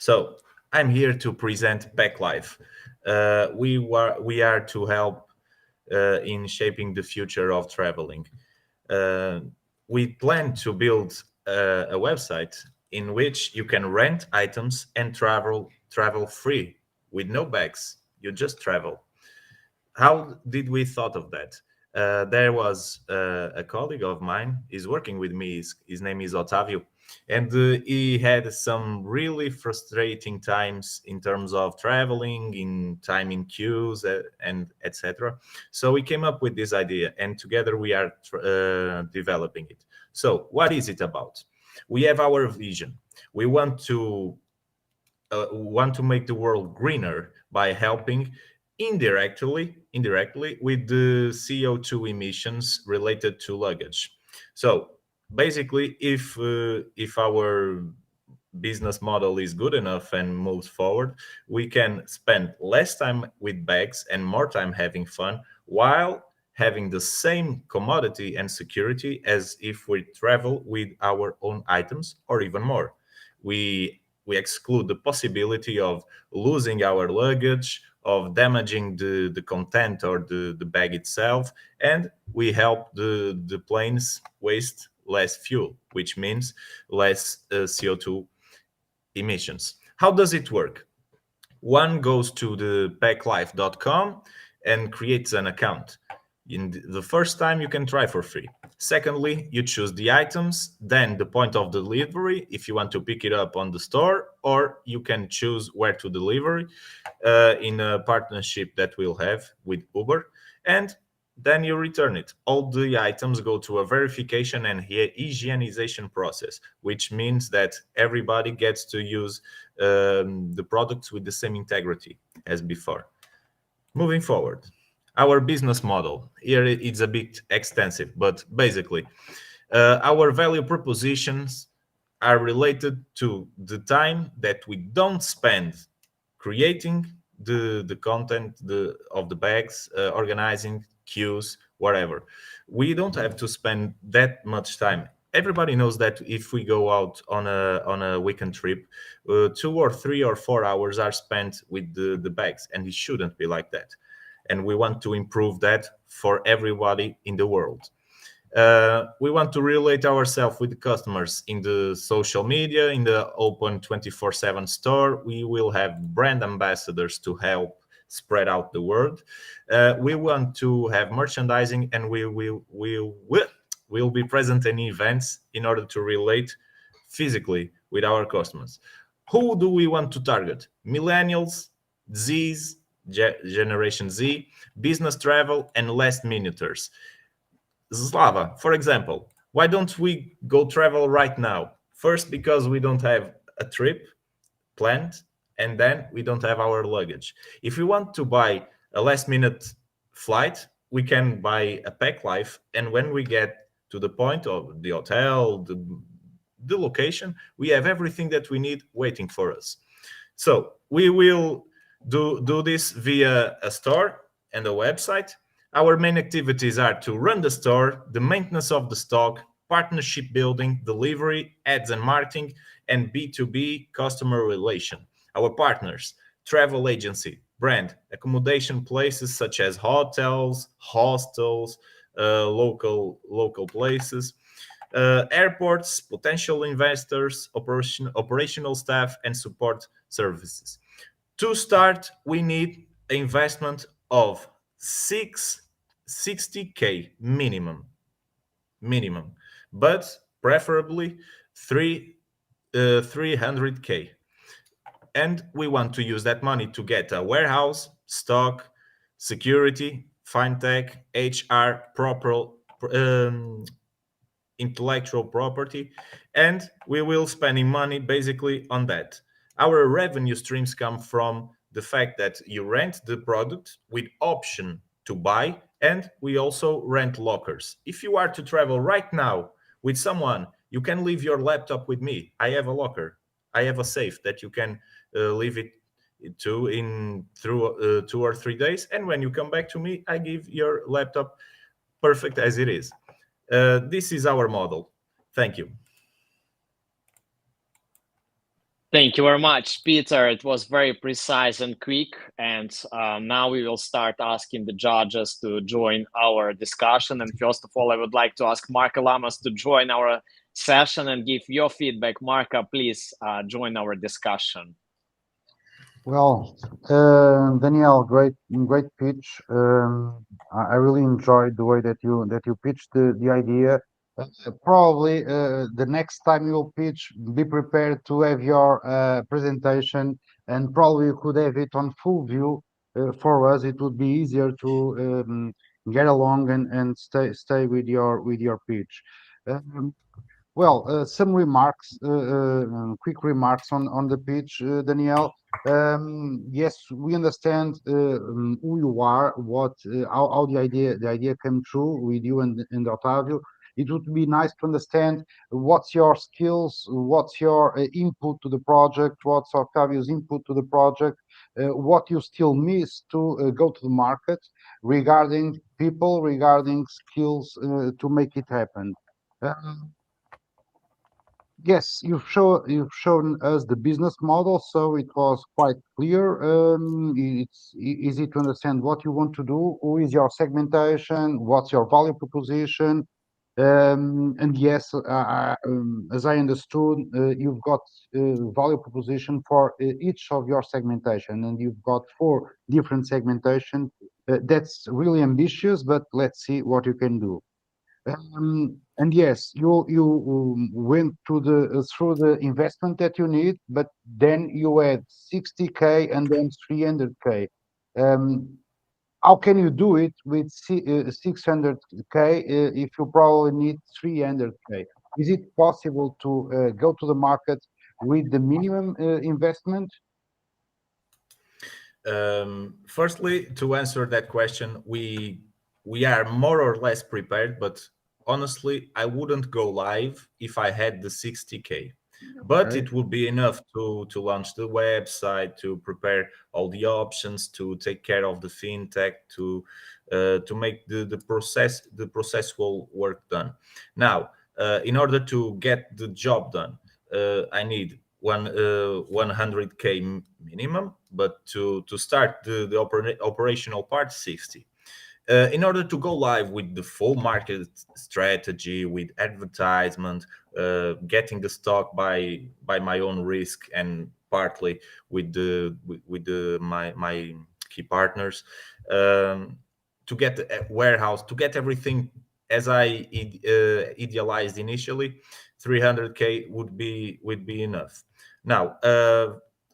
So I'm here to present Backlife. We are to help in shaping the future of traveling. Uh, we plan to build a website in which you can rent items and travel free with no bags. You just travel. How did we thought of that? There was a colleague of mine. He's working with me. His name is Otavio, and he had some really frustrating times in terms of traveling, in time in queues, and etc. So we came up with this idea, and together we are developing it. So what is it about? We have our vision. We want to make the world greener by helping indirectly with the CO2 emissions related to luggage. So basically, if our business model is good enough and moves forward, we can spend less time with bags and more time having fun while having the same commodity and security as if we travel with our own items or even more. We exclude the possibility of losing our luggage, of damaging the content or the bag itself, and we help the planes waste less fuel, which means less CO2 emissions. How does it work? One goes to the packlife.com and creates an account. In the first time, you can try for free. Secondly, you choose the items, then the point of delivery, if you want to pick it up on the store, or you can choose where to deliver in a partnership that we'll have with Uber. And then you return it. All the items go to a verification and hygienization process, which means that everybody gets to use the products with the same integrity as before. Moving forward, our business model here it's a bit extensive, but basically, our value propositions are related to the time that we don't spend creating the content of the bags, organizing queues, whatever. We don't have to spend that much time. Everybody knows that if we go out on a weekend trip, 2 or 3 or 4 hours are spent with the bags, and it shouldn't be like that. And we want to improve that for everybody in the world. We want to relate ourselves with the customers in the social media, in the open 24/7 store. We will have brand ambassadors to help spread out the word. We want to have merchandising, and we'll be present in events in order to relate physically with our customers. Who do we want to target? Millennials, Zs, Generation Z, business travel, and last minuters. Slava, for example, why don't we go travel right now? First, because we don't have a trip planned, and then we don't have our luggage. If we want to buy a last minute flight, we can buy a pack life, and when we get to the point of the hotel, the location, we have everything that we need waiting for us. So we will do this via a store and a website. Our main activities are to run the store, the maintenance of the stock, partnership building, delivery, ads and marketing, and B2B customer relation. Our partners, travel agency, brand, accommodation places such as hotels, hostels, local places, airports, potential investors, operational staff, and support services. To start, we need an investment of 60K minimum, but preferably 300K. And we want to use that money to get a warehouse, stock, security, fintech, HR, intellectual property, and we will spending money basically on that. Our revenue streams come from the fact that you rent the product with option to buy, and we also rent lockers. If you are to travel right now with someone, you can leave your laptop with me. I have a locker. I have a safe that you can leave it to in through 2 or 3 days, and when you come back to me, I give your laptop perfect as it is. This is our model. Thank you. Thank you very much, Peter. It was very precise and quick. And now we will start asking the judges to join our discussion. And first of all, I would like to ask Marco Lamas to join our session and give your feedback. Marco, please join our discussion. Well, Danielle, great pitch. I really enjoyed the way that you pitched the idea. Probably the next time you'll pitch, be prepared to have your presentation, and probably you could have it on full view. For us, it would be easier to get along and stay with your pitch. Um, well, some remarks, quick remarks on the pitch, Danielle. Yes, we understand who you are, how the idea came true with you and Otavio. It would be nice to understand what's your skills, what's your input to the project, what's Octavio's input to the project, what you still miss to go to the market regarding people, regarding skills to make it happen. Um, Yes, you've shown us the business model, so it was quite clear. It's easy to understand what you want to do, who is your segmentation, what's your value proposition. And yes, as I understood, you've got value proposition for each of your segmentation, and you've got four different segmentation. That's really ambitious, but let's see what you can do. And yes, you went to the through the investment that you need, but then you had 60K and then 300K. Um, how can you do it with 600K if you probably need 300K? Is it possible to go to the market with the minimum investment? Firstly, to answer that question, we are more or less prepared, but honestly, I wouldn't go live if I had the 60K. But Okay. it would be enough to launch the website, to prepare all the options, to take care of the fintech, to make the processual work done. Now, in order to get the job done, I need 100K minimum, but to start the operational part, 60. In order to go live with the full market strategy, with advertisement, getting the stock by my own risk and partly with my key partners, um, to get the warehouse, to get everything as I idealized initially, 300K would be enough. Now,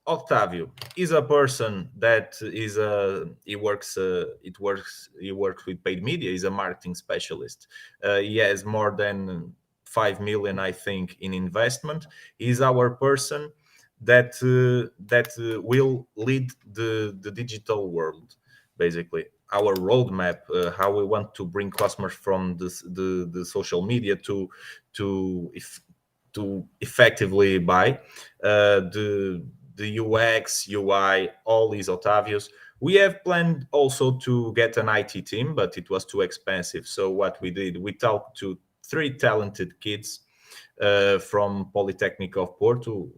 Octavio is a person that is he works with paid media. He's a marketing specialist. He has more than 5 million, I think, in investment. He's our person that will lead the digital world, basically. Our roadmap, how we want to bring customers from the social media to if to effectively buy the UX, UI, all these Otavios. We have planned also to get an IT team, but it was too expensive. So what we did, we talked to three talented kids from Polytechnic of Porto,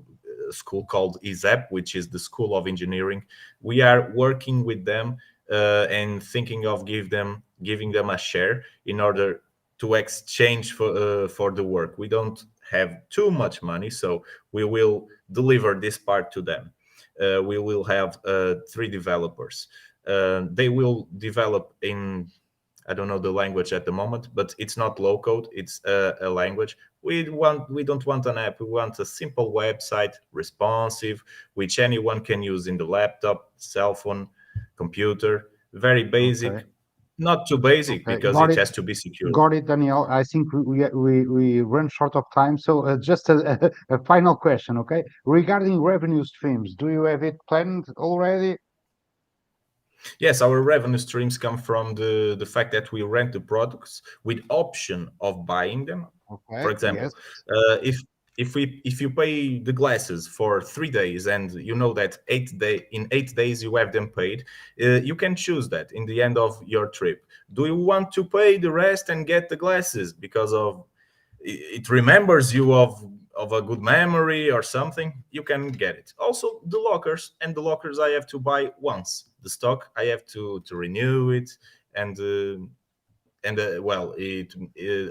a school called ISEP, which is the School of Engineering. We are working with them and thinking of giving them a share in order to exchange for the work. We don't have too much money, so we will deliver this part to them. We will have three developers. They will develop in, I don't know the language at the moment, but it's not low code. It's a language. We don't want an app. We want a simple website, responsive, which anyone can use in the laptop, cell phone, computer. Very basic, Okay. not too basic Okay. because Got it it. has to be secure. Got it, Daniel. I think we run short of time. So just a final question, okay? Regarding revenue streams, do you have it planned already? Yes, our revenue streams come from the fact that we rent the products with option of buying them. For Okay. example, Yes. if you pay the glasses for 3 days and you know that 8 day in 8 days you have them paid, you can choose that in the end of your trip. Do you want to pay the rest and get the glasses because of it remembers you of of a good memory or something, you can get it. Also, the lockers, and the lockers I have to buy once. The stock I have to renew it, and well,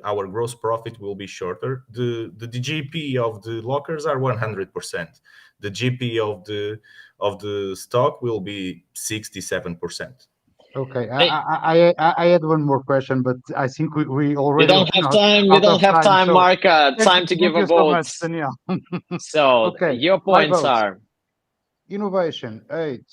our gross profit will be shorter. The GP of the lockers are 100%. The GP of the stock will be 67%. Okay, Hey, I had one more question, but I think we we already don't have run time. We out don't of have time. time, So Mark. Time to give thank a you so vote. much, Daniel. So Okay, your my points votes. are Innovation 8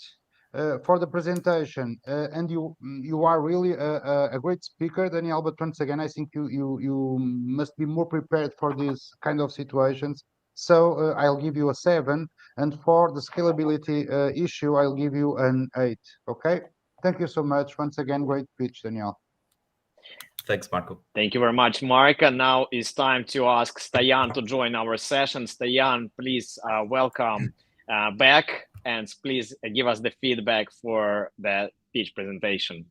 for the presentation, and you are really a great speaker, Daniel. But once again, I think you must be more prepared for these kind of situations. So I'll give you a 7, and for the scalability issue, I'll give you an 8. Okay. Thank you so much. Once again, great pitch, Daniel. Thanks, Marco. Thank you very much, Mark. And now it's time to ask Stoyan to join our session. Stoyan, please welcome back, and please give us the feedback for the pitch presentation.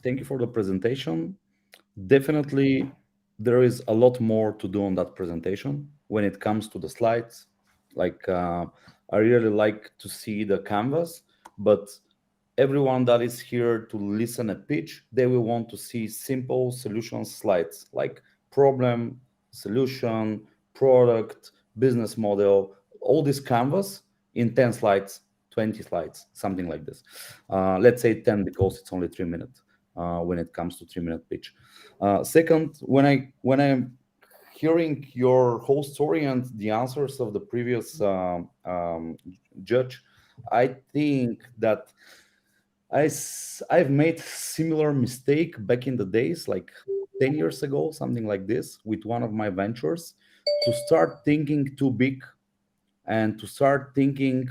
Thank you for the presentation. Definitely, there is a lot more to do on that presentation when it comes to the slides. Like, I really like to see the canvas, but everyone that is here to listen a pitch, they will want to see simple solution slides like problem, solution, product, business model, all this canvas in 10 slides, 20 slides, something like this. Let's say 10 because it's only 3 minutes when it comes to 3-minute pitch. Second, when I'm hearing your whole story and the answers of the previous judge, I think that I've made similar mistake back in the days, like 10 years ago, something like this, with one of my ventures, to start thinking too big and to start thinking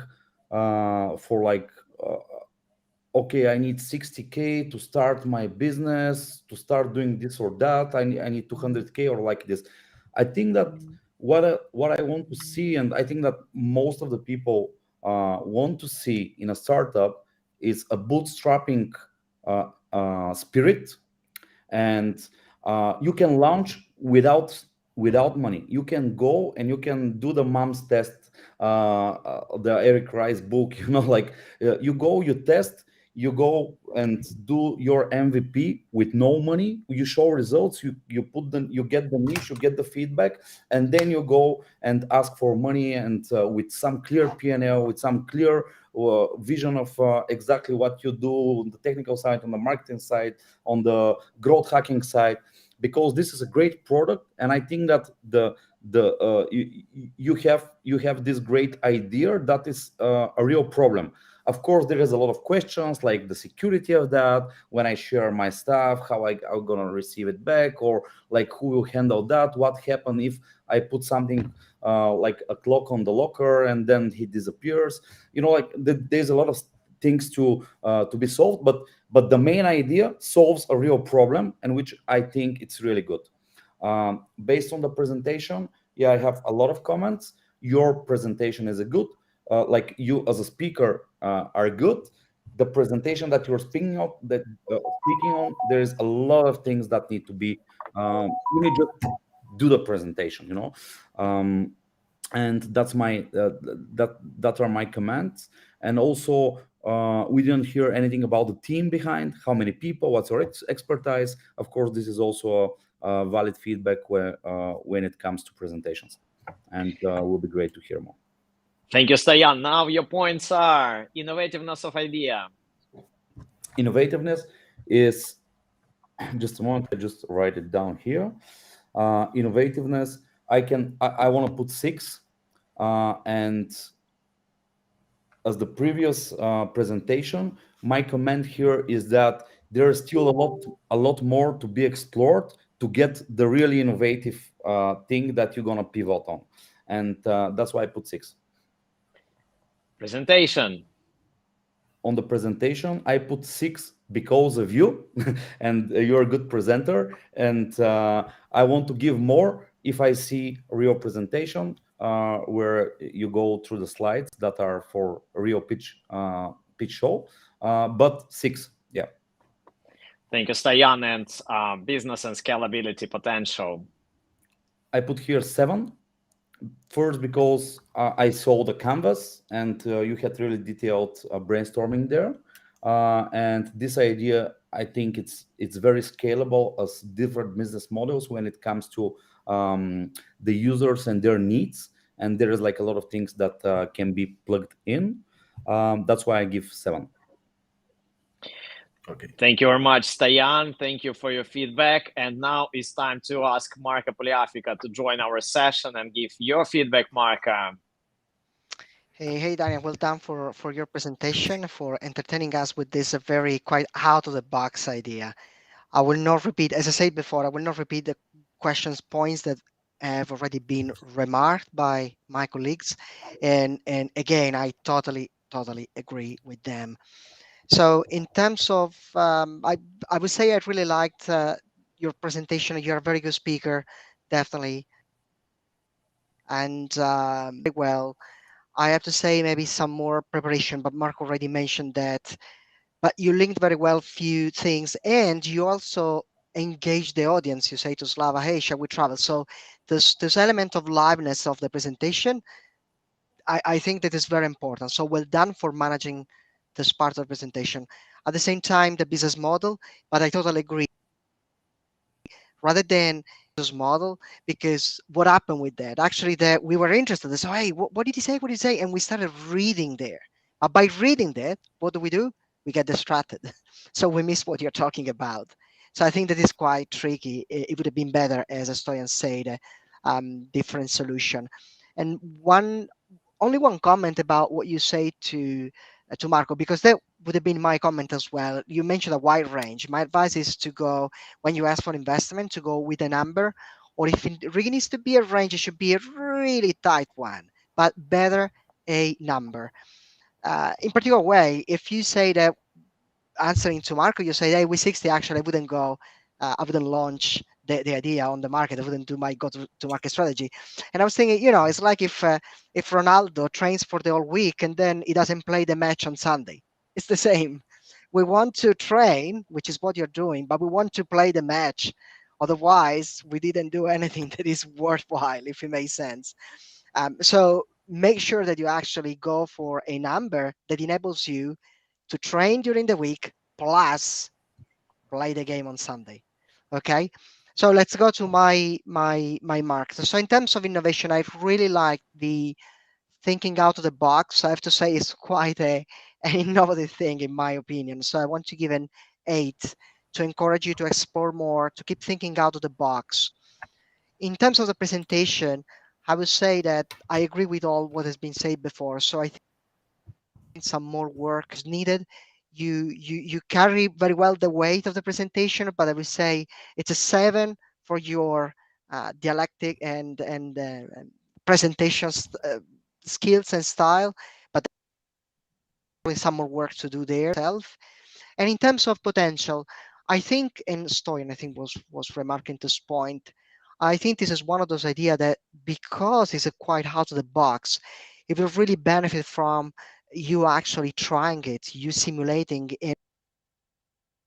for like, okay, I need 60K to start my business, to start doing this or that. I need 200K or like this. I think that what I want to see, and I think that most of the people want to see in a startup, is a bootstrapping spirit, and you can launch without money. You can go and you can do the mom's test, the Eric Rice book. Like you go, you test, you go and do your MVP with no money. You show results. You put them. You get the niche. You get the feedback, and then you go and ask for money, and with some clear P&L, with some clear vision of exactly what you do on the technical side, on the marketing side, on the growth hacking side, because this is a great product. And I think that you have this great idea that is a real problem. Of course, there is a lot of questions like the security of that. When I share my stuff, how I'm gonna receive it back, or like who will handle that? What happens if I put something like a clock on the locker and then he disappears? Like there's a lot of things to be solved, but the main idea solves a real problem, and which I think it's really good. Based on the presentation, yeah, I have a lot of comments. Your presentation is a good, like you as a speaker are good. The presentation that you're speaking on, there is a lot of things that need to be. You need to do the presentation, and that's my that are my comments. And also, we didn't hear anything about the team behind, how many people, what's your expertise. Of course, this is also a valid feedback when it comes to presentations, and will be great to hear more. Thank you, Stoyan. Now your points are innovativeness of idea. Innovativeness is, just a moment, I just write it down here. Innovativeness, I want to put 6, and as the previous presentation, my comment here is that there is still a lot more to be explored to get the really innovative thing that you're gonna pivot on, and that's why I put 6. Presentation. On the presentation, I put 6 because of you, and you're a good presenter, and I want to give more if I see a real presentation where you go through the slides that are for a real pitch show. But 6, yeah. Thank you, Stoyan. And business and scalability potential. I put here 7 First, because I saw the canvas and you had really detailed brainstorming there, and this idea, I think it's very scalable as different business models when it comes to the users and their needs. And there is like a lot of things that can be plugged in. That's why I give 7. Okay. Thank you very much, Stoyan. Thank you for your feedback. And now it's time to ask Marco Poliafico to join our session and give your feedback, Marco. Hey, Daniel, well done for your presentation, for entertaining us with this very quite out of the box idea. I will not repeat, as I said before, I will not repeat the questions, points that have already been remarked by my colleagues. And again, I totally agree with them. So in terms of, I would say I really liked your presentation. You're a very good speaker, definitely. And very well. I have to say maybe some more preparation, but Mark already mentioned that. But you linked very well few things, and you also engage the audience. You say to Slava, "Hey, shall we travel?" So this element of liveness of the presentation, I think that is very important. So well done for managing this part of the presentation. At the same time, the business model, but I totally agree. Rather than this model, because what happened with that? Actually, that we were interested. So, hey, what did he say? What did he say? And we started reading there. By reading that, what do? We get distracted. So we miss what you're talking about. So I think that is quite tricky. It would have been better, as Stoyan said, different solution. And only one comment about what you say to Marco, because that would have been my comment as well. You mentioned a wide range. My advice is to go, when you ask for investment, to go with a number, or if it really needs to be a range, it should be a really tight one, but better a number. In particular way, if you say that, answering to Marco, you say, hey, with 60, actually, I wouldn't go, I wouldn't launch the idea on the market. I wouldn't do my go to market strategy. And I was thinking, it's like if Ronaldo trains for the whole week and then he doesn't play the match on Sunday. It's the same. We want to train, which is what you're doing, but we want to play the match. Otherwise, we didn't do anything that is worthwhile, if it makes sense. So make sure that you actually go for a number that enables you to train during the week plus play the game on Sunday. Okay. So let's go to my marks. So in terms of innovation, I really like the thinking out of the box. I have to say it's quite an innovative thing in my opinion. So I want to give an 8 to encourage you to explore more, to keep thinking out of the box. In terms of the presentation, I would say that I agree with all what has been said before. So I think some more work is needed. You carry very well the weight of the presentation, but I would say it's a 7 for your dialectic and presentation skills and style, but with some more work to do there. And in terms of potential, I think, and Stoyan, I think was remarking this point. I think this is one of those ideas that because it's a quite out of the box, it will really benefit from you actually trying it, you simulating it,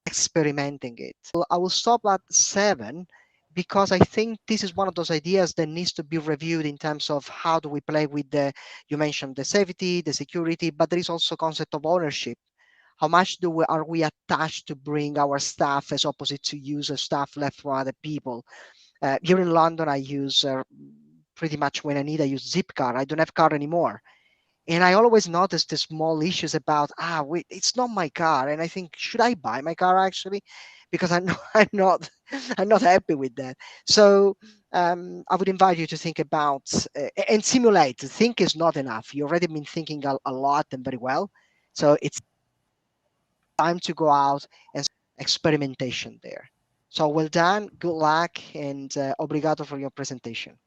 experimenting it. So I will stop at 7 because I think this is one of those ideas that needs to be reviewed in terms of how do we play with you mentioned the safety, the security, but there is also concept of ownership. How much are we attached to bring our stuff as opposite to use stuff left for other people? Here in London, I use pretty much when I need, I use Zipcar. I don't have car anymore. And I always notice the small issues about, wait, it's not my car. And I think, should I buy my car actually? Because I'm not, I'm not happy with that. So I would invite you to think about and simulate. Think is not enough. You already been thinking a lot and very well. So it's time to go out and experimentation there. So well done, good luck, and obrigado for your presentation.